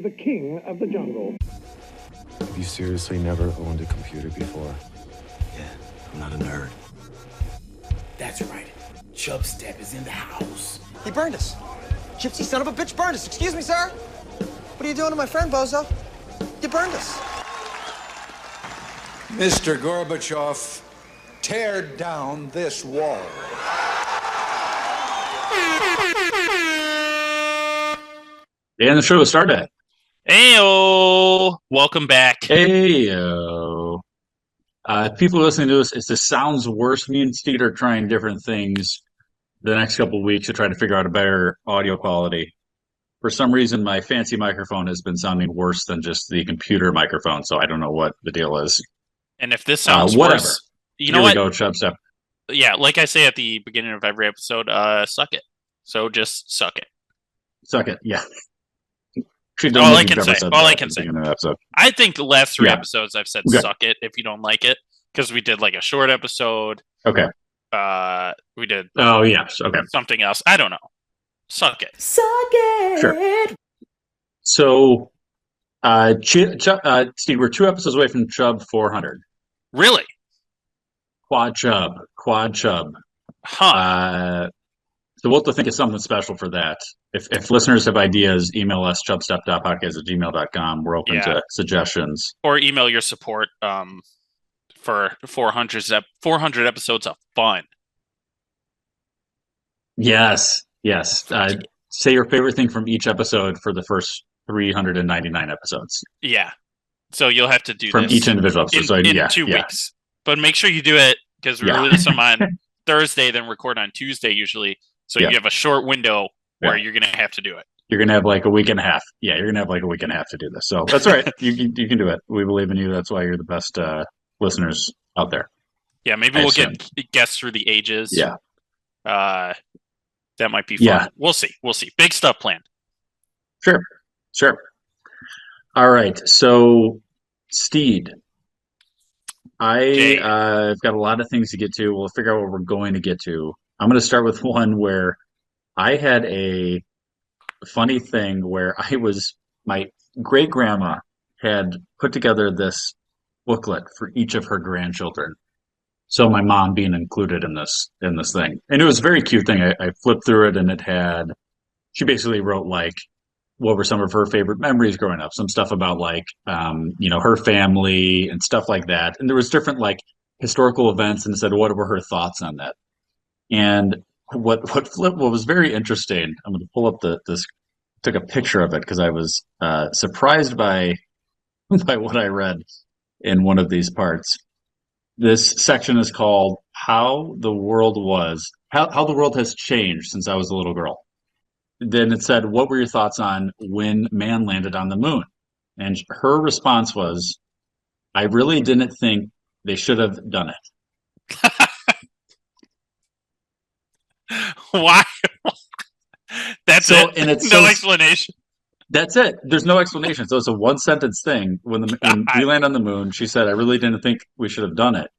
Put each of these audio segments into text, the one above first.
the king of the jungle. Have you seriously never owned a computer before? Yeah, I'm not a nerd. That's right. Chubstep is in the house. He burned us. Gypsy son of a bitch burned us. Excuse me, sir. What are you doing to my friend, Bozo? You burned us. Mr. Gorbachev, tear down this wall. And the show started. Heyo! Welcome back. Heyo. People listening to this, if this sounds worse, me and Steed are trying different things the next couple of weeks to try to figure out a better audio quality. For some reason, my fancy microphone has been sounding worse than just the computer microphone, so I don't know what the deal is. And if this sounds whatever. worse, you know what? Here we go, Chubstep. Yeah, like I say at the beginning of every episode, suck it. So just suck it. Suck it, yeah. All I can say. I think the last three Yeah. episodes I've said Okay. suck it if you don't like it, because we did like a short episode. Okay. We did Oh, yes. Okay. something else. I don't know. Suck it. Suck it. Sure. So, Steve, we're 2 episodes away from Chub 400. Really? Quad Chub. Huh. So we'll have to think of something special for that. If listeners have ideas, email us, chubstep.podcast@gmail.com. We're open to suggestions. Or email your support for 400 episodes of fun. Yes. Say your favorite thing from each episode for the first 399 episodes. Yeah. So you'll have to do From this each individual episode. in 2 weeks. But make sure you do it, because we release them on Thursday, then record on Tuesday usually. So you have a short window where you're going to have to do it. You're going to have like a week and a half. Yeah, you're going to have like a week and a half to do this. So that's all right. You can do it. We believe in you. That's why you're the best listeners out there. Yeah, maybe we'll get guests through the ages. Yeah. That might be fun. Yeah. We'll see. Big stuff planned. Sure. All right. So, Steed, I've got a lot of things to get to. We'll figure out what we're going to get to. I'm going to start with one where I had a funny thing where my great grandma had put together this booklet for each of her grandchildren. So my mom being included in this thing. And it was a very cute thing. I flipped through it, and she basically wrote like, what were some of her favorite memories growing up? Some stuff about like, her family and stuff like that. And there was different like historical events, and said, what were her thoughts on that? And what was very interesting, I'm going to pull up took a picture of it because I was surprised by what I read in one of these parts. This section is called How the World Has Changed Since I Was a Little Girl. Then it said, what were your thoughts on when man landed on the moon? And her response was, I really didn't think they should have done it. Why? That's so, it. And it's no explanation. That's it. There's no explanation. So it's a one-sentence thing. When we land on the moon, she said, I really didn't think we should have done it.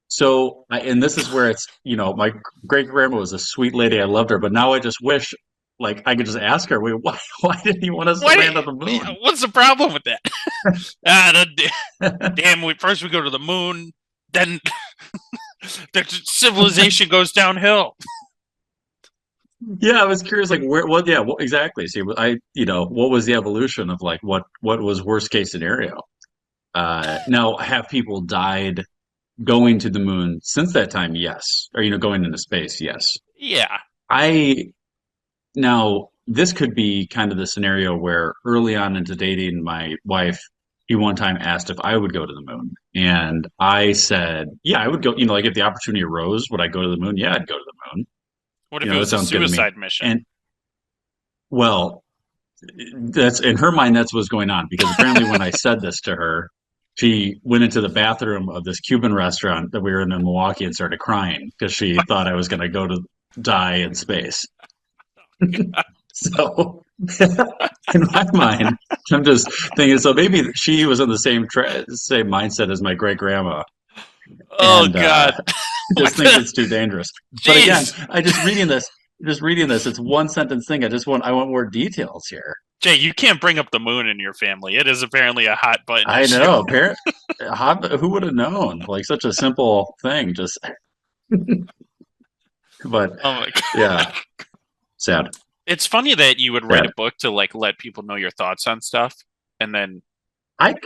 So, and this is where it's, my great-grandma was a sweet lady. I loved her. But now I just wish, like, I could just ask her, wait, why didn't you want us to land on the moon? What's the problem with that? Damn, first we go to the moon, then the civilization goes downhill. Yeah, I was curious, like, exactly. See, what was the evolution of, like, what was worst case scenario? Now, have people died going to the moon since that time? Yes. Or, going into space? Yes. Yeah. Now, this could be kind of the scenario where early on into dating my wife, he one time asked if I would go to the moon. And I said, yeah, I would go, like, if the opportunity arose, would I go to the moon? Yeah, I'd go to the moon. What if it was a suicide mission? And well, that's in her mind. That's what's going on, because apparently when I said this to her, she went into the bathroom of this Cuban restaurant that we were in Milwaukee and started crying because she thought I was going to go to die in space. So in my mind, I'm just thinking. So maybe she was in the same mindset as my great grandma. Oh, God. Just think it's too dangerous. Jeez. But again, I just reading this, it's one sentence thing. I want more details here. Jay, you can't bring up the moon in your family. It is apparently a hot button. I issue. know. Who would have known? Like such a simple thing, just. But Oh my God. yeah, sad. It's funny that you would write Yeah. a book to like let people know your thoughts on stuff, and then But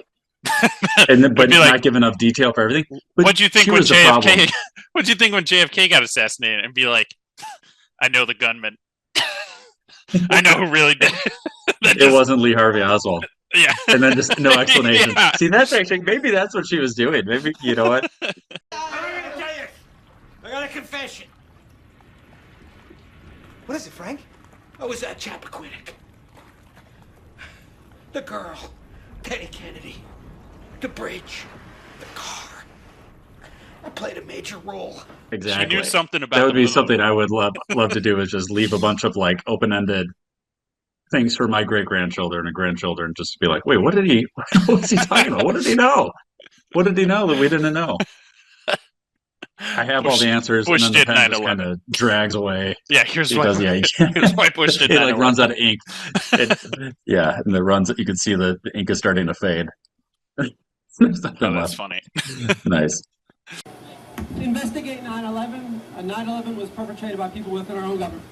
It'd be like, not give enough detail for everything. But what'd you think she when was the problem. JFK? What'd you think when JFK got assassinated? And be like, I know the gunman. I know who really did. It wasn't Lee Harvey Oswald. Yeah. And then just no explanation. Yeah. See, that's actually maybe that's what she was doing. Maybe you know what? I got a confession. What is it, Frank? I was at Chappaquiddick. The girl, Penny Kennedy, the bridge, the car. I played a major role. Exactly. She knew something about that would the be moon. something I would love to do is just leave a bunch of like open-ended things for my great-grandchildren and grandchildren just to be like, wait, what was he talking about? What did he know? What did he know that we didn't know? I have all the answers, Bush and then the did pen just 9/11. kind of drags away. Yeah, here's It why. does, yeah. Here's why Bush did It like 9/11. runs out of ink. Yeah, and it runs. You can see the ink is starting to fade. There's nothing Oh, left. that's funny. Nice. Investigate 9/11. 9/11 was perpetrated by people within our own government.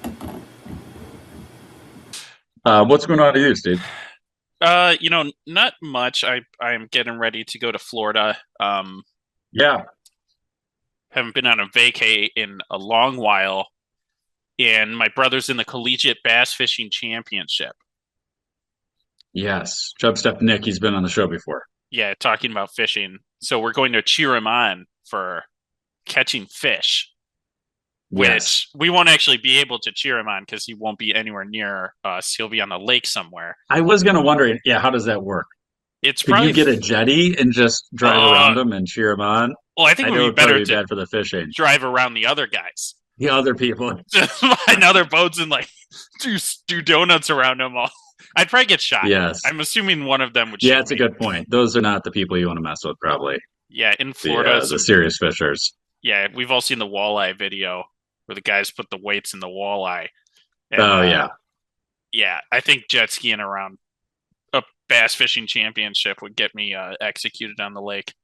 What's going on with you, Steve? Not much. I'm getting ready to go to Florida. Yeah. Haven't been on a vacay in a long while, and my brother's in the collegiate bass fishing championship. Yes. Chubstep Nick, he's been on the show before. Yeah, talking about fishing. So we're going to cheer him on for catching fish, Yes. which we won't actually be able to cheer him on because he won't be anywhere near us. He'll be on the lake somewhere. I was going to wonder, how does that work? It's Could probably you get a jetty and just drive around him and cheer him on? Well, I think it know would be it'd probably better be to bad for the fishing. drive around the other guys. The other people. Just find other boats and like do donuts around them all. I'd probably get shot. Yes. I'm assuming one of them would. Yeah, shoot it's a me. good point. Those are not the people you want to mess with, probably. Yeah, in Florida, The serious fishers. yeah, we've all seen the walleye video where the guys put the weights in the walleye. And, yeah. I think jet skiing around a bass fishing championship would get me executed on the lake.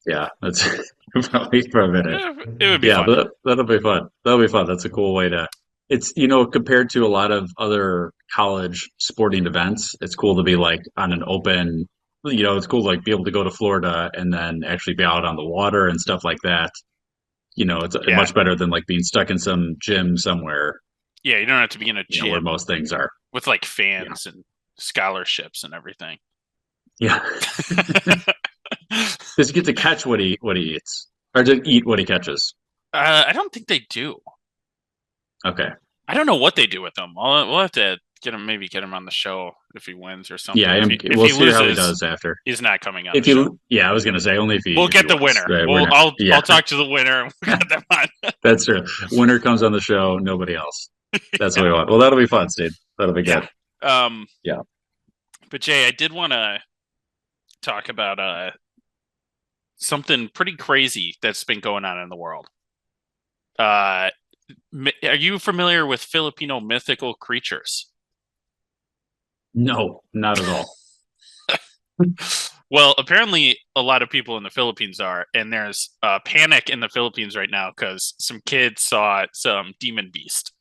Yeah, that's probably for a minute. It would be fun. But that'll be fun. That'll be fun. That's a cool way to. It's compared to a lot of other college sporting events, it's cool to be like on an open. It's cool to like be able to go to Florida and then actually be out on the water and stuff like that. It's much better than like being stuck in some gym somewhere. Yeah, you don't have to be in a gym where most things are with like fans and scholarships and everything. Yeah. Does he get to catch what he eats, or to eat what he catches? I don't think they do. Okay. I don't know what they do with them. We'll have to get him on the show if he wins or something. Yeah, if we'll he see loses, how he does after. He's not coming on. If the show. Yeah, I was gonna say only if he. We'll if get he the wins. winner. Right, I'll talk to the winner. And we'll get them on. That's true. Winner comes on the show. Nobody else. That's what we want. Well, that'll be fun, Steve. That'll be good. Yeah. But Jay, I did want to talk about something pretty crazy that's been going on in the world. Are you familiar with Filipino mythical creatures? No, not at all. Well, apparently a lot of people in the Philippines are, and there's a panic in the Philippines right now because some kids saw some demon beast.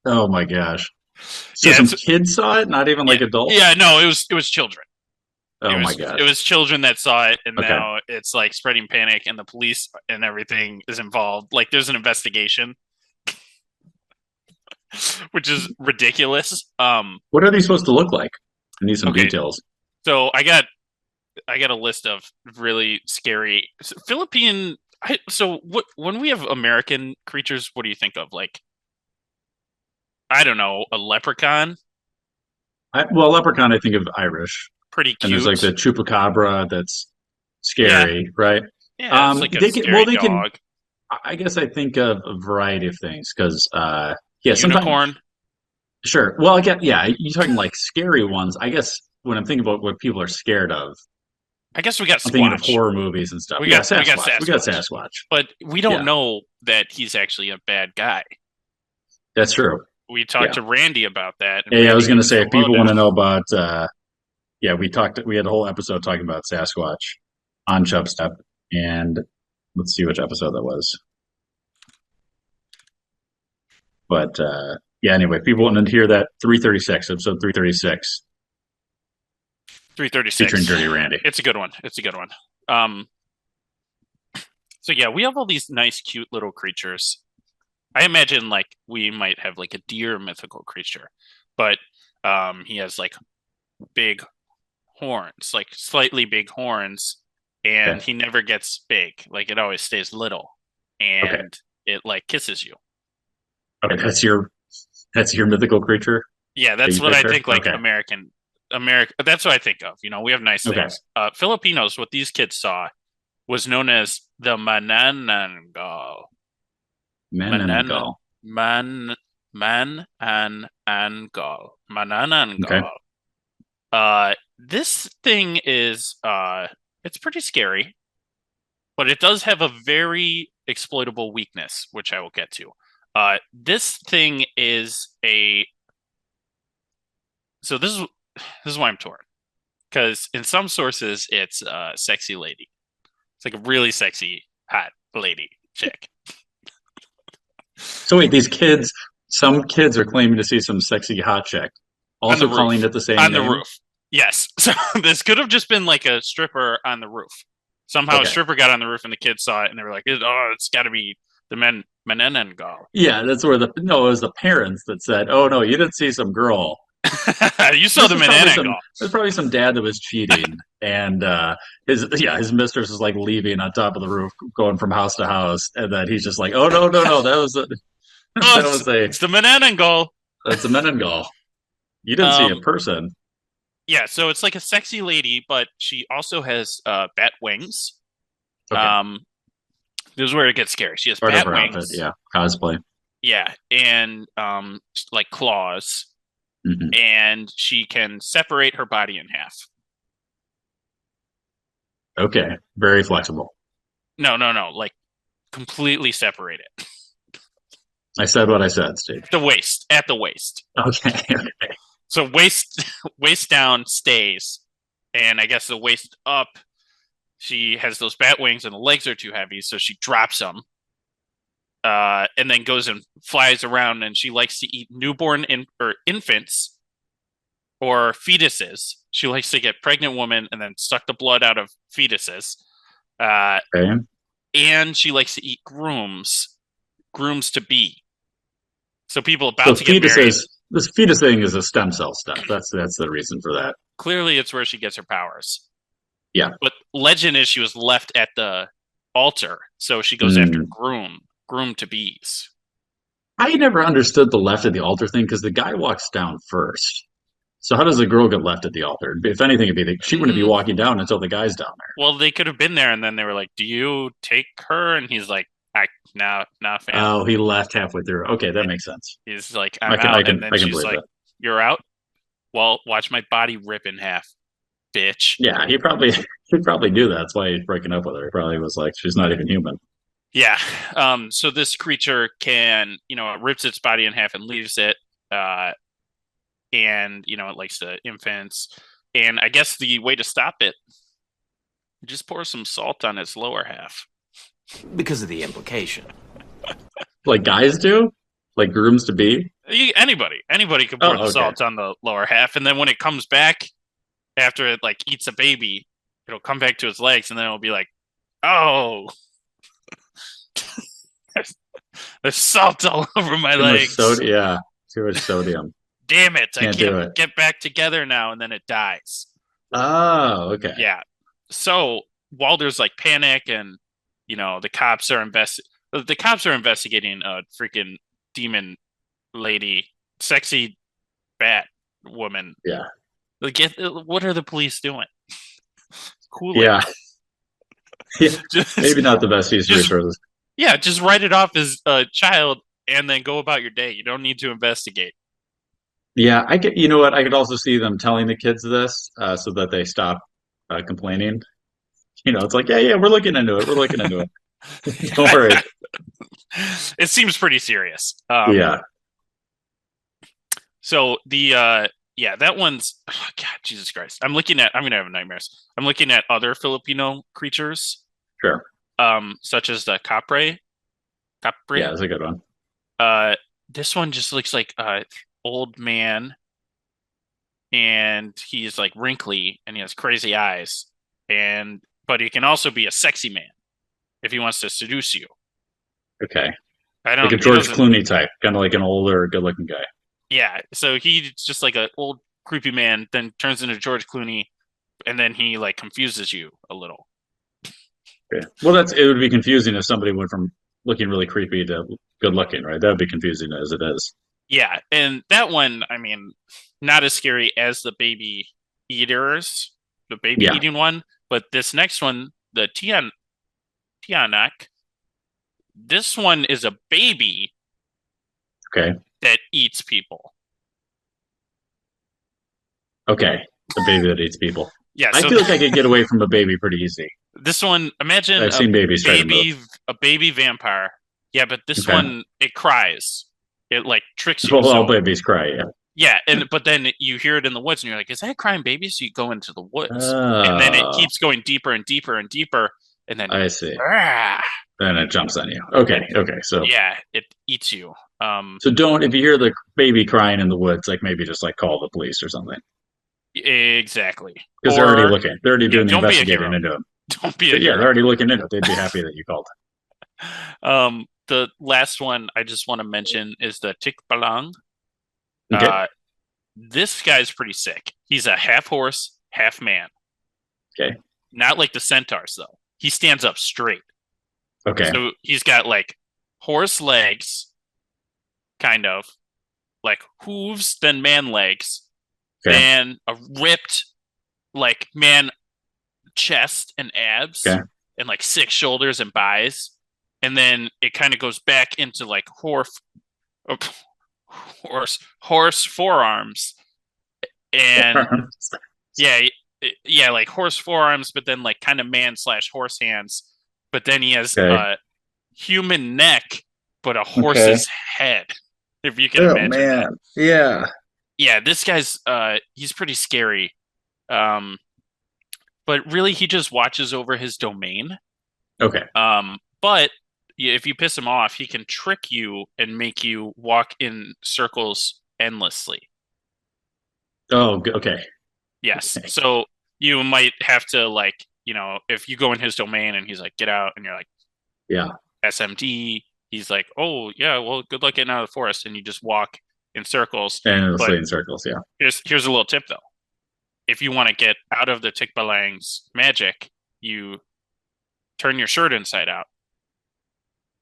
Oh my gosh! So some kids saw it, not even like adults. Yeah, no, it was children. Oh my gosh! It was children that saw it, and now it's like spreading panic, and the police and everything is involved. Like, there's an investigation, which is ridiculous. What are these supposed to look like? I need some details. So I got a list of really scary Philippine. When we have American creatures, what do you think of? Like, I don't know, a leprechaun. Leprechaun, I think of Irish. Pretty cute. And there's like the chupacabra that's scary, right? Yeah, it's like a scary dog. I guess I think of a variety of things because, unicorn. Sure. Well, you're talking like scary ones. I guess when I'm thinking about what people are scared of, I guess we got Squatch. I'm thinking of horror movies and stuff. We got Sasquatch. We got Sasquatch. But we don't know that he's actually a bad guy. That's true. we talked to Randy about that. And Yeah, I Randy was going to gave us say, the if people lowdown. want to know about, we had a whole episode talking about Sasquatch on Chubstep, and let's see which episode that was. But anyway, people want to hear that 336, episode 336. 336. Featuring Dirty Randy. It's a good one. So yeah, we have all these nice, cute little creatures. I imagine like we might have like a deer mythical creature, but he has like big horns, like slightly big horns, and he never gets big. Like it always stays little, and it like kisses you. Okay, that's your mythical creature. Yeah, that's what I think. Like okay. America. That's what I think of. We have nice things. Filipinos, what these kids saw was known as the manananggal. Manananggal. Manananggal. Okay. This thing is it's pretty scary, but it does have a very exploitable weakness, which I will get to. This thing is so this is why I'm torn. Because in some sources it's a sexy lady. It's like a really sexy, hot lady chick. So wait, some kids are claiming to see some sexy hot chick. Also calling it the same on name? the roof. Yes. So this could have just been like a stripper on the roof. Somehow a stripper got on the roof and the kids saw it and they were like, it's got to be the Menenengal. Yeah, that's where it was the parents that said, oh no, you didn't see some girl. You saw the Menenengal. There's probably some dad that was cheating and his mistress is like leaving on top of the roof, going from house to house, and then he's just like, oh no, that was it's the Menenengal. That's a Menengal. You didn't see a person. Yeah, so it's like a sexy lady, but she also has bat wings. Okay. This is where it gets scary. She has bat wings. Outfit, yeah, cosplay. Yeah, and like claws, and she can separate her body in half. Okay, very flexible. No, like completely separate it. I said what I said, Steve. At the waist. Okay. So waist down stays, and I guess the waist up, she has those bat wings, and the legs are too heavy, so she drops them, and then goes and flies around. And she likes to eat newborn infants or fetuses. She likes to get pregnant women and then suck the blood out of fetuses. And she likes to eat grooms to be. So people about to get married. This fetus thing is a stem cell stuff. That's the reason for that. Clearly, it's where she gets her powers. Yeah. But legend is she was left at the altar, so she goes after groom to bees. I never understood the left at the altar thing because the guy walks down first. So how does the girl get left at the altar? If anything, she wouldn't be walking down until the guy's down there. Well, they could have been there, and then they were like, "Do you take her?" And he's like, "Nah, fam." Oh, he left halfway through. Okay, that makes sense. He's like, "I'm out," and then she's like, that. "You're out? Well, watch my body rip in half, bitch." Yeah, he probably knew that. That's why he's breaking up with her. He probably was like, she's not even human. Yeah. So this creature can, it rips its body in half and leaves it. And, it likes the infants. And I guess the way to stop it, just pour some salt on its lower half. Because of the implication. Like guys do? Like grooms to be? Anybody can pour salt on the lower half. And then when it comes back, after it like eats a baby, it'll come back to its legs, and then it'll be like, oh, there's salt all over my legs. Too much sodium. Damn it, I can't get back together now, and then it dies. Oh, okay. Yeah. So while there's like panic and the cops are investigating a freaking demon lady, sexy bat woman. Yeah. Like, what are the police doing? Cool. Yeah. Maybe not the best use of resources. Yeah, just write it off as a child and then go about your day. You don't need to investigate. Yeah, you know what? I could also see them telling the kids this so that they stop complaining. It's like, yeah, we're looking into it. Don't worry. It seems pretty serious. Yeah. So the that one's God, Jesus Christ. I'm gonna have nightmares. I'm looking at other Filipino creatures, Sure. such as the capre. Capre. Yeah, that's a good one. This one just looks like a old man, and he's like wrinkly and he has crazy eyes, but he can also be a sexy man if he wants to seduce you. Okay. I don't Like a George Clooney type, kind of like an older, good-looking guy. Yeah, so he's just like an old creepy man, then turns into George Clooney, and then he like confuses you a little. Okay. Well, it would be confusing if somebody went from looking really creepy to good-looking, right? That would be confusing as it is. Yeah, and that one, I mean, not as scary as the baby eaters, the baby eating one, but this next one, the Tianak, this one is a baby that eats people. Okay, the baby that eats people. Yeah, I feel like I could get away from a baby pretty easy. This one, imagine I've seen babies try to move. a baby vampire. Yeah, but this one, it cries. It like tricks you. Well, all babies cry, yeah. Yeah, but then you hear it in the woods, and you're like, "Is that a crying baby?" So you go into the woods, and then it keeps going deeper and deeper and deeper, and then I see. Then it jumps on you. Okay. So yeah, it eats you. So don't, if you hear the baby crying in the woods, like maybe just like call the police or something. Exactly. Because they're already looking. They're already doing the investigating into them. Don't be a hero. Yeah, they're already looking into it. They'd be happy that you called. The last one I just want to mention is the Tikbalang. Okay. This guy's pretty sick. He's a half horse, half man. Okay. Not like the centaurs, though. He stands up straight. Okay. So he's got like horse legs, kind of, like hooves, then man legs, then a ripped like man chest and abs, and like 6 shoulders and thighs, and then it kind of goes back into like horse forearms, and like horse forearms, but then like kind of man / horse hands, but then he has a human neck but a horse's head, if you can imagine that. Yeah, this guy's he's pretty scary, but really he just watches over his domain. But if you piss him off, he can trick you and make you walk in circles endlessly. Yes. So you might have to, like, if you go in his domain and he's like, get out, and you're like, SMD, he's like, oh, yeah, well, good luck getting out of the forest. And you just walk in circles. Endlessly in circles, yeah. Here's a little tip, though. If you want to get out of the Tikbalang's magic, you turn your shirt inside out.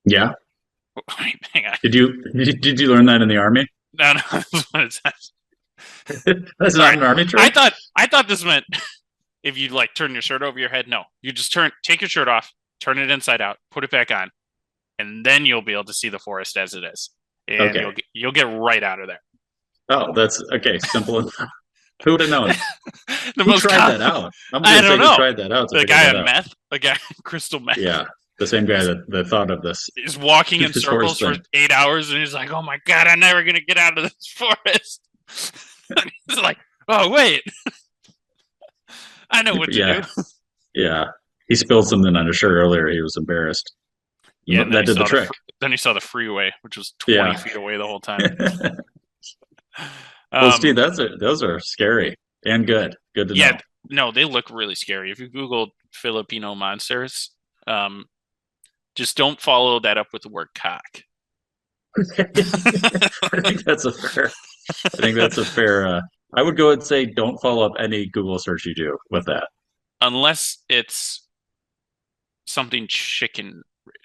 Yeah. Wait, hang on. Did you learn that in the army? No, that's what it says. That's not an army trick. I thought this meant if you like turn your shirt over your head. No, you just take your shirt off, turn it inside out, put it back on, and then you'll be able to see the forest as it is, and you'll get right out of there. Oh, that's okay. Simple enough. Who would have known? Who tried that out? I don't know. Who tried that out? The guy on meth, the guy crystal meth. Yeah, the same guy that thought of this. He's walking in circles for 8 hours, and he's like, "Oh my god, I'm never gonna get out of this forest." He's like, "Oh wait, I know what to do." Yeah, he spilled something on his shirt earlier. He was embarrassed. Yeah, that did the trick. Then he saw the freeway, which was 20 feet away the whole time. Well, Steve, those are scary and good. Good to know. Yeah, no, they look really scary. If you Google Filipino monsters, just don't follow that up with the word cock. I think that's a fair. I would go and say don't follow up any Google search you do with that, unless it's something chicken,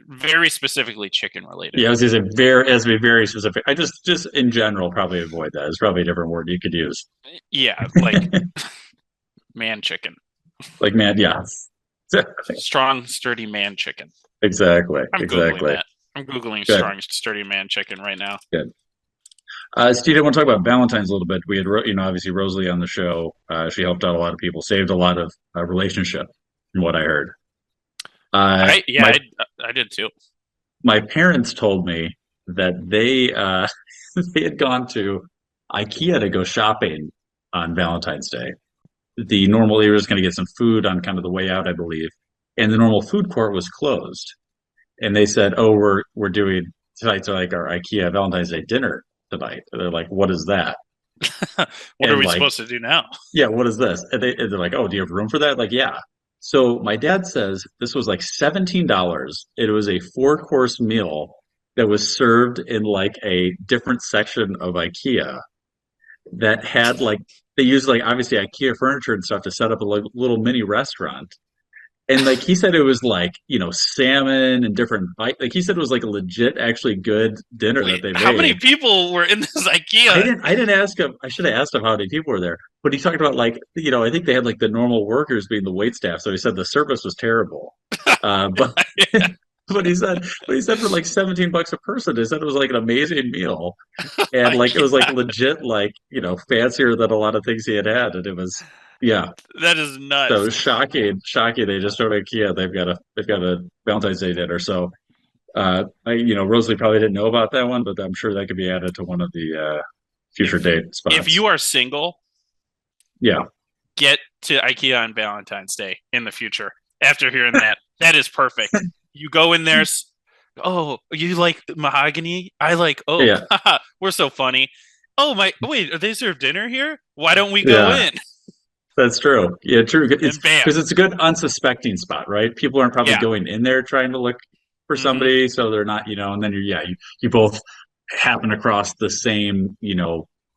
very specifically chicken related. Yeah, I was going to say it has to be very specific. I just in general probably avoid that. It's probably a different word you could use. Yeah, like man chicken. Like man, yeah. Strong, sturdy man chicken. Exactly. I'm Googling Good. Strong, sturdy man chicken right now. Good. Steve, I want to talk about Valentine's a little bit. We had, obviously Rosalie on the show. She helped out a lot of people, saved a lot of relationship, from what I heard. I did too. My parents told me that they they had gone to IKEA to go shopping on Valentine's Day. The normal area was going to get some food on kind of the way out, I believe, and the normal food court was closed. And they said, "Oh, we're doing tonight's like our IKEA Valentine's Day dinner tonight." And they're like, "What is that?" What are we like, supposed to do now? Yeah, what is this? And they're like, "Oh, do you have room for that?" Like, yeah. So my dad says this was like $17. It was a 4-course meal that was served in like a different section of IKEA that had like they used like obviously IKEA furniture and stuff to set up a like, little mini restaurant. And like he said, it was like salmon and different like he said it was like a legit, actually good dinner that they made. How many people were in this IKEA? I didn't ask him. I should have asked him how many people were there. But he talked about like I think they had like the normal workers being the wait staff. So he said the service was terrible. But but he said for like $17 a person, he said it was like an amazing meal, and like it was like legit, like fancier than a lot of things he had, and it was. Yeah, that is nuts. So shocking. They just showed IKEA. They've got a Valentine's Day dinner. So, Rosalie probably didn't know about that one, but I'm sure that could be added to one of the future date spots. If you are single, yeah, get to IKEA on Valentine's Day in the future. After hearing that, that is perfect. You go in there. Oh, you like mahogany? I like. Oh, yeah. We're so funny. Oh wait, they serve dinner here? Why don't we go in? That's true. Yeah, true. Because it's a good unsuspecting spot, right? People aren't probably going in there trying to look for somebody, so they're not, and then you both happen across the same,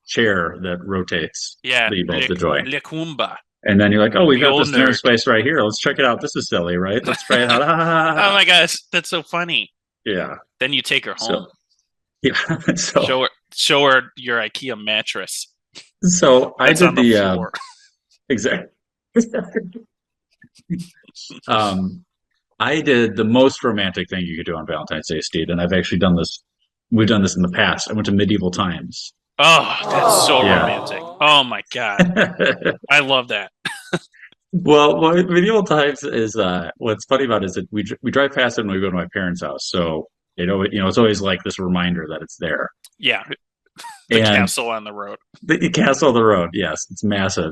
chair that rotates. Yeah, that you both enjoy. Lecumba. And then you're like, oh, we got this dinner space right here. Let's check it out. This is silly, right? Let's try it out. Oh my gosh, that's so funny. Yeah. Then you take her home. So show her your IKEA mattress. So I did the floor. Exactly. I did the most romantic thing you could do on Valentine's Day, Steed, and I've actually done this. We've done this in the past. I went to medieval times. Oh, that's so romantic. Oh my God. I love that. Well, medieval times is what's funny about it is that we drive past it when we go to my parents' house. So it's always like this reminder that it's there. Yeah. The castle on the road. The castle on the road, yes. It's massive.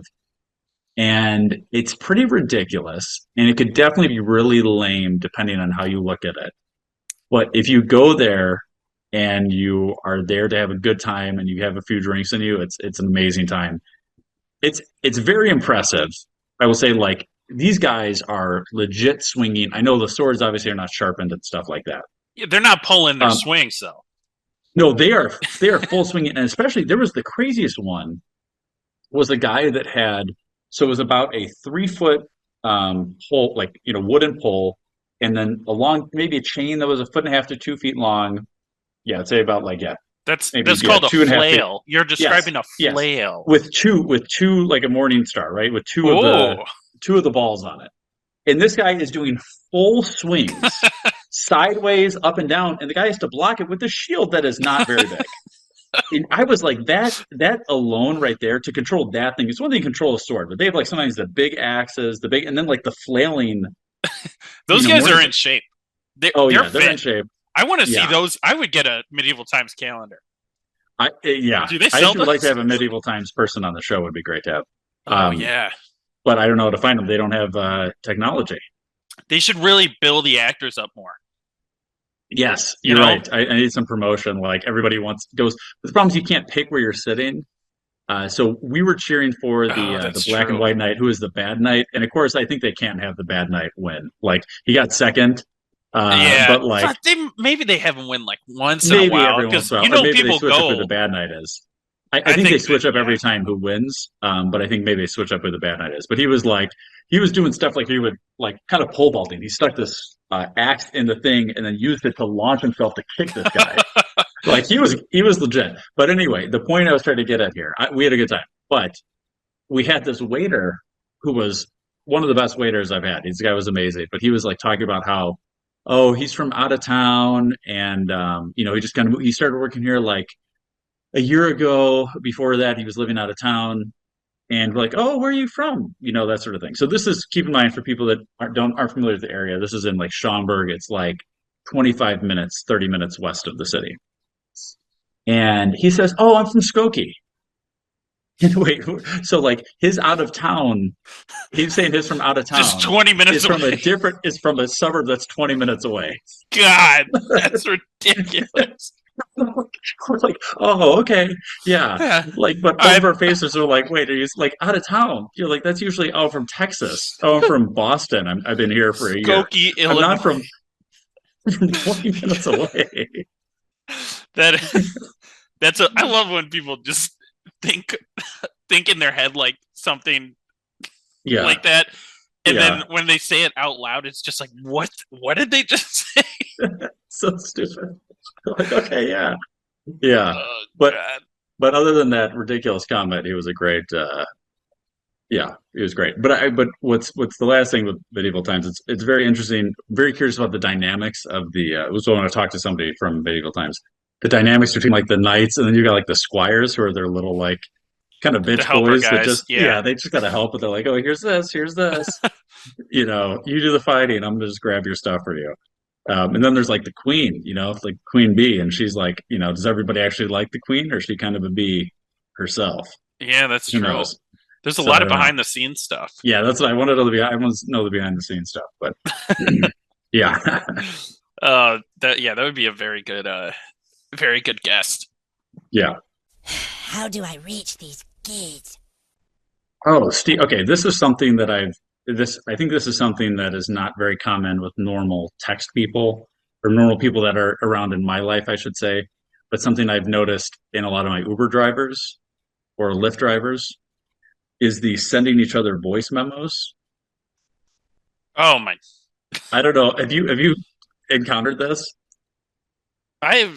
And it's pretty ridiculous, and it could definitely be really lame depending on how you look at it. But if you go there and you are there to have a good time and you have a few drinks in you, it's an amazing time. It's very impressive. I will say, like, these guys are legit swinging. I know the swords obviously are not sharpened and stuff like that. Yeah, they're not pulling their swings, though. No, they are full swinging, and especially there was the craziest one was a guy that had. So it was about a 3-foot pole, like, wooden pole, and then along maybe a chain that was 1.5 to 2 feet long. Yeah, I'd say about that's called a flail. You're describing a flail with two like a morning star, right? With two of the balls on it. And this guy is doing full swings, sideways, up and down, and the guy has to block it with a shield that is not very big. And I was like, that alone right there to control that thing. It's one thing to control a sword, but they have like sometimes the big axes, and then like the flailing. Those guys are in shape. They're in shape. I want to see those. I would get a medieval times calendar. Do they sell those? Like to have a medieval times person on the show. Would be great to have. Yeah. But I don't know how to find them. They don't have technology. They should really build the actors up more. Yes, you're right. I need some promotion. Like everybody goes. The problem is you can't pick where you're sitting. So we were cheering for the black and white knight, who is the bad knight, and of course I think they can't have the bad knight win. Like he got second. But like maybe they have him win like once in a while because maybe people they switch go up who the bad knight is. I think they switch up every time who wins. But I think maybe they switch up who the bad knight is. But he was doing stuff like he would like kind of pole vaulting. He stuck this axe in the thing and then used it to launch himself to kick this guy. Like he was legit. But anyway, the point I was trying to get at here, we had a good time. But we had this waiter who was one of the best waiters I've had. This guy was amazing. But he was like talking about how, he's from out of town, and he just he started working here like a year ago. Before that, he was living out of town. And we're like, oh, where are you from? That sort of thing. So this is, keep in mind for people that aren't familiar with the area, this is in like Schaumburg. It's like 25 minutes, 30 minutes west of the city. And he says, oh, I'm from Skokie. Wait, so like his out of town, he's saying his from out of town. Just 20 minutes is from away. is from a suburb that's 20 minutes away. God, that's ridiculous. We're like, oh, okay, yeah. Like, but both of our faces are like, wait, are you like out of town? You're like, that's usually from Texas. Oh, I'm from Boston. I've been here for a year. Skokie, I'm Illinois. not from 20 minutes away. I love when people just think in their head like something like that, and then when they say it out loud, it's just like, what did they just say? So stupid. Like, okay, yeah. But other than that ridiculous comment, he was a great he was great. But what's the last thing with Medieval Times? It's very interesting, very curious about the dynamics of the so when I talk to somebody from Medieval Times, the dynamics between like the knights, and then you got like the squires, who are their little like kind of bitch boys guys. that just they just gotta help, but they're like, oh, here's this you do the fighting, I'm gonna just grab your stuff for you. And then there's like the queen, like Queen Bee, and she's like, does everybody actually like the queen, or is she kind of a bee herself? Yeah, that's Who true. knows? There's a lot of behind the scenes stuff. Yeah, that's what I wanted to know. I want to know the behind the scenes stuff, but yeah. That would be a very good guest. Yeah. How do I reach these kids? Oh, Steve. Okay, this is something that I think this is something that is not very common with normal text people, or normal people that are around in my life, I should say, but something I've noticed in a lot of my Uber drivers or Lyft drivers is the sending each other voice memos. Oh my! I don't know. Have you encountered this? I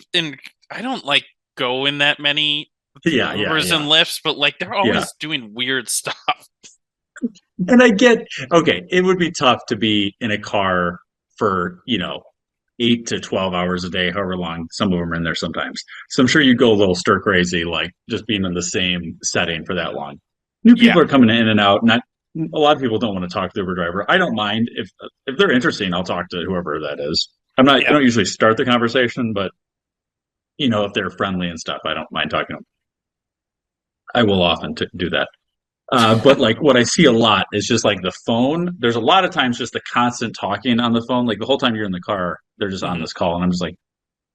don't like go in that many Ubers and Lyfts, but like they're always doing weird stuff. And I get, okay, it would be tough to be in a car for 8 to 12 hours a day, however long some of them are in there sometimes. So I'm sure you go a little stir crazy, like just being in the same setting for that long. New people are coming in and out. Not a lot of people don't want to talk to the Uber driver. I don't mind if they're interesting. I'll talk to whoever that is. I don't usually start the conversation, but if they're friendly and stuff, I don't mind talking to them. I will often do that. But like what I see a lot is just like the phone. There's a lot of times just the constant talking on the phone. Like the whole time you're in the car, they're just on this call, and I'm just like,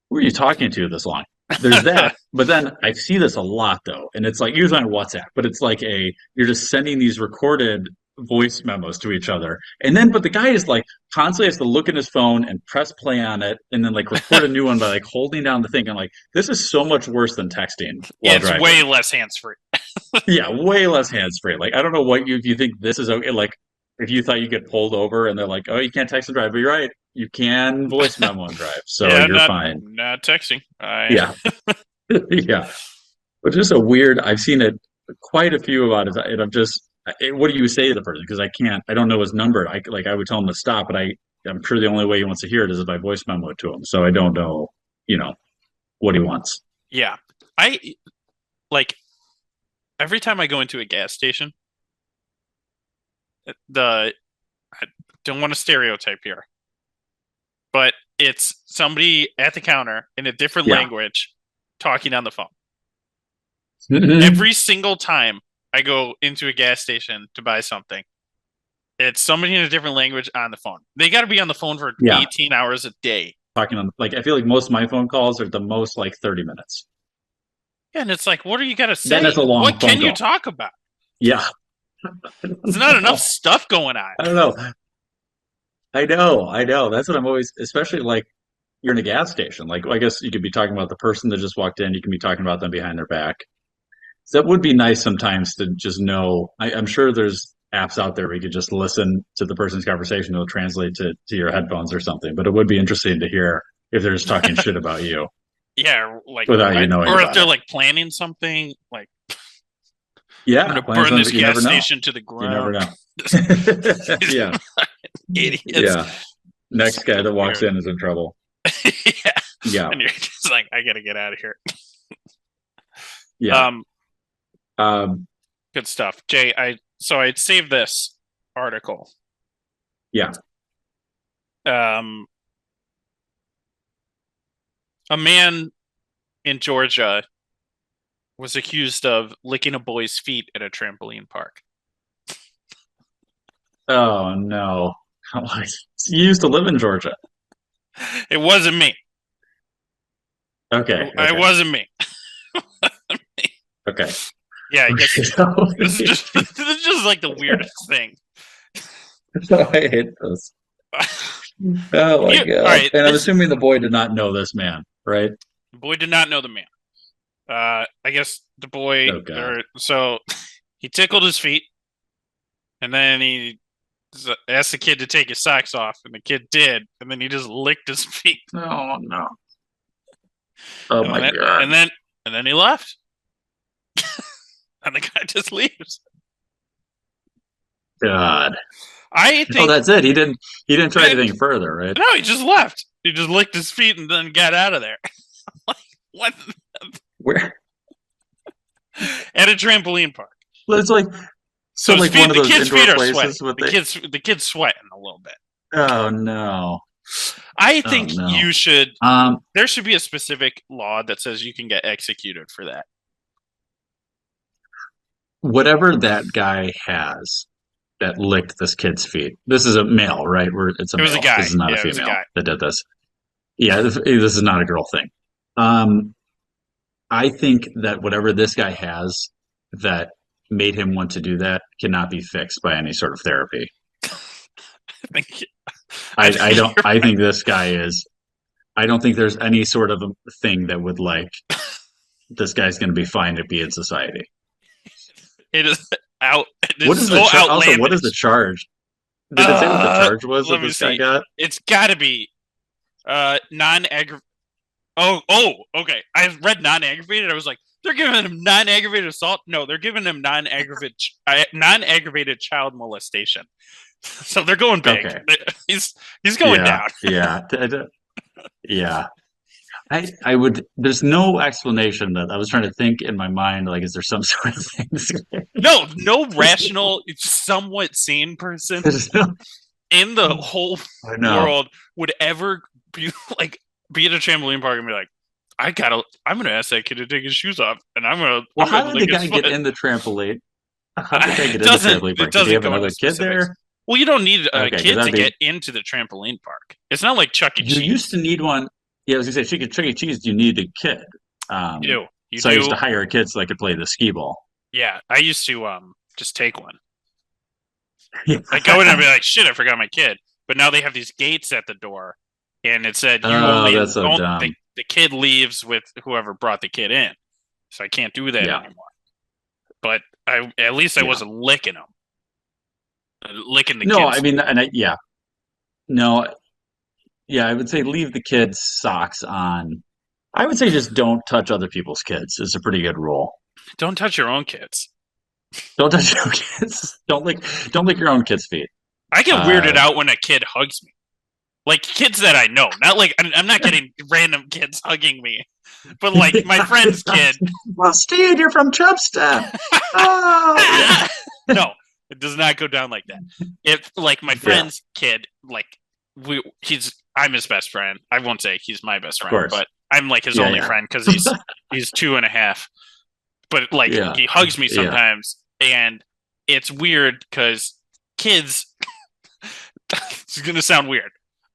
who are you talking to this long? There's that. But then I see this a lot though, and it's like usually on WhatsApp, but it's like you're just sending these recorded voice memos to each other, but the guy is like constantly has to look at his phone and press play on it, and then like record a new one by like holding down the thing. And like, this is so much worse than texting. It's driving. Way less hands free. Yeah, way less hands free. Like, I don't know if you think this is okay. Like, if you thought you get pulled over and they're like, oh, you can't text and drive, but you're right, you can voice memo and drive, so you're fine. Not texting. Yeah. Yeah. But just a weird, I've seen it quite a few about it, and I'm just, what do you say to the person? Because I don't know his number. I would tell him to stop, but I'm sure the only way he wants to hear it is if I voice memo it to him. So I don't know, what he wants. Yeah. I like every time I go into a gas station, I don't want to stereotype here, but it's somebody at the counter in a different language talking on the phone. Every single time I go into a gas station to buy something, it's somebody in a different language on the phone. They got to be on the phone for 18 hours a day. Talking on, like, I feel like most of my phone calls are the most like 30 minutes. Yeah, and it's like, what do you got to say? Then that's a long what phone can call. You talk about? Yeah. There's not enough stuff going on. I don't know. I know. That's what I'm always, especially like you're in a gas station. Like, I guess you could be talking about the person that just walked in. You can be talking about them behind their back. So that would be nice sometimes to just know. I'm sure there's apps out there where you could just listen to the person's conversation. It'll translate to your headphones or something. But it would be interesting to hear if they're just talking shit about you. Yeah, like without you knowing, or if they're like planning something, like I'm gonna burn this gas station to the ground. You never know. Yeah, idiots. Yeah, next guy that walks in is in trouble. Yeah, and you're just like, I gotta get out of here. Yeah. Good stuff, Jay. I'd saved this article. Yeah. A man in Georgia was accused of licking a boy's feet at a trampoline park. Oh no! You used to live in Georgia. It wasn't me. Okay. It wasn't me. Okay. Yeah, I guess this is just like the weirdest thing. I hate this. Oh my god! Right, and I'm assuming the boy did not know this man, right? The boy did not know the man. I guess the boy. So he tickled his feet, and then he asked the kid to take his socks off, and the kid did, and then he just licked his feet. Oh no! Oh my god! And then he left, and the guy just leaves. God. I think. Oh, that's it. He didn't try anything further, right? No, he just left. He just licked his feet and then got out of there. Like, what? Where? At a trampoline park. Well, it's like like one of those indoor places with the kid's sweating a little bit. Oh no! I think you should. There should be a specific law that says you can get executed for that. Whatever that guy has that licked this kid's feet. This is a male, right? It was a guy. This is not a female that did this. Yeah, this is not a girl thing. I think that whatever this guy has that made him want to do that cannot be fixed by any sort of therapy. I think this guy is. I don't think there's any sort of thing that would this guy's going to be fine to be in society. It is out. What is also, what is the charge? Did it say what the charge was that this guy got? It's got to be non-aggravated. Oh, okay. I read non-aggravated. I was like, they're giving him non-aggravated assault. No, they're giving him non-aggravated child molestation. So they're going big. Okay. He's going down. Yeah. I would. There's no explanation that I was trying to think in my mind. Like, is there some sort of thing? No rational, somewhat sane person in the whole world would ever be at a trampoline park and be like, I'm gonna ask that kid to take his shoes off, and I'm gonna. Well, how did the guy get in the trampoline? How did the guy get in the trampoline park? Did he have another kid there? Well, you don't need a kid to get into the trampoline park. It's not like Chuck E. Cheese. You used to need one. Yeah, I was gonna say, Chuck E. Cheese. You need a kid. You do. I used to hire a kid so I could play the skee ball. Yeah, I used to just take one. I go in and be like, shit, I forgot my kid. But now they have these gates at the door, and it said that's so dumb. The kid leaves with whoever brought the kid in, so I can't do that anymore. But at least I wasn't licking them. Licking the kids. No, I mean, I would say leave the kids' socks on. I would say just don't touch other people's kids is a pretty good rule. Don't touch your own kids. Don't touch your own kids. Don't lick your own kids' feet. I get weirded out when a kid hugs me. Like kids that I know. Not like I'm not getting random kids hugging me. But like my friend's kid. Well, Steed, you're from Chubstep. Oh. No, it does not go down like that. If like my friend's kid, I'm his best friend. I won't say he's my best friend, but I'm like his only friend because he's 2.5. But like he hugs me sometimes, and it's weird because kids. It's gonna sound weird.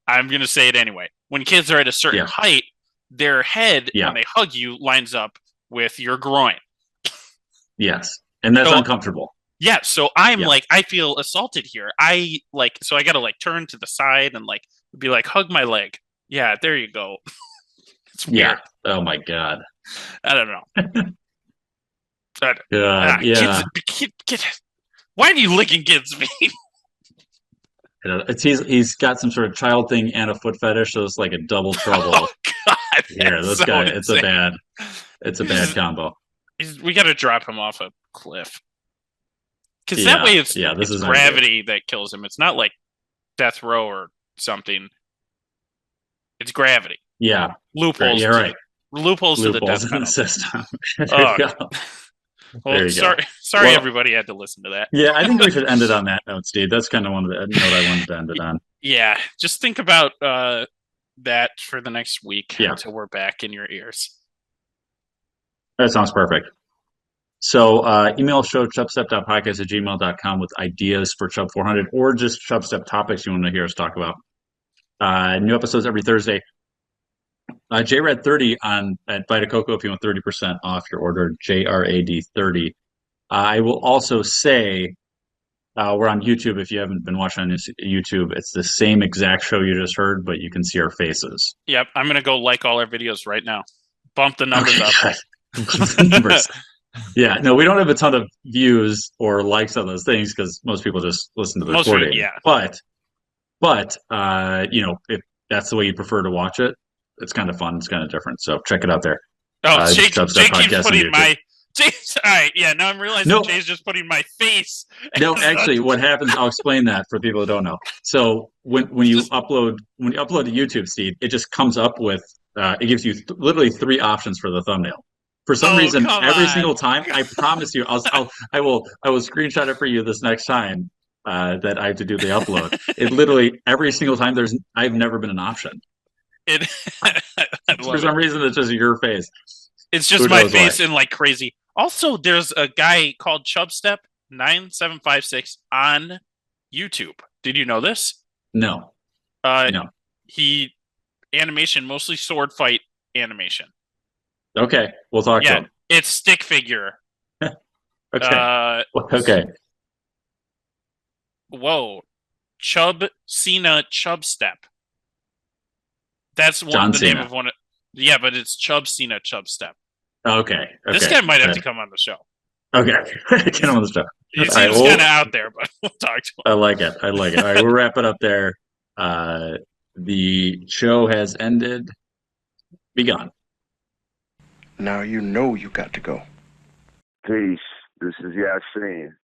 I'm gonna say it anyway. When kids are at a certain height, their head when they hug you lines up with your groin. Yes, and that's uncomfortable. Yeah, so I'm like, I feel assaulted here. So I gotta turn to the side and be like, hug my leg. Yeah, there you go. It's weird. Yeah. Oh my god. I don't know. Kids, why are you licking kids' feet? He's got some sort of child thing and a foot fetish, so it's like a double trouble. Oh god! Here, this guy. Insane. It's a bad combo. We got to drop him off a cliff. Because that way it's gravity that kills him. It's not like death row or something. It's gravity. Yeah. Loopholes. Yeah, right. Loopholes to the death penalty system. There you go. Well, sorry, everybody had to lison to that. Yeah, I think we should end it on that note, Steve. That's kind of one of the note I wanted to end it on. Yeah, just think about that for the next week until we're back in your ears. That sounds perfect. So email show chubstep.podcast@gmail.com with ideas for Chub 400 or just Chubstep topics you want to hear us talk about. New episodes every Thursday. Jrad 30 at Vita Coco if you want 30% off your order. JRAD 30. I will also say we're on YouTube. If you haven't been watching on YouTube, it's the same exact show you just heard, but you can see our faces. Yep, I'm gonna go like all our videos right now. Bump the numbers up. Bump the numbers. Yeah, no, we don't have a ton of views or likes on those things because most people just listen to the recording. Yeah. But if that's the way you prefer to watch it, it's kind of fun. It's kind of different. So check it out there. Oh, Jay keeps putting my. Jay's, all right, yeah. Now I'm realizing Jay's just putting my face. No, actually, what happens? I'll explain that for people who don't know. So when you upload to YouTube, Steed, it just comes up with it gives you literally 3 options for the thumbnail. For some reason, every single time, I promise you, I will screenshot it for you this next time that I have to do the upload. It literally every single time I've never been an option. For some reason, it's just your face. It's just my face and like crazy. Also, there's a guy called Chubstep 9756 on YouTube. Did you know this? No. No. He animation, mostly sword fight animation. Okay, we'll talk to him. It's stick figure. Okay. Okay. Whoa. Chub Cena Chubstep. That's John the Cena. name of one. Yeah, but it's Chub Cena Chubstep. Okay. This guy might have to come on the show. Okay. Get him on the show. He seems kind of out there, but we'll talk to him. I like it. All right, we'll wrap it up there. The show has ended. Be gone. Now you know you got to go. Peace. This is Yasin.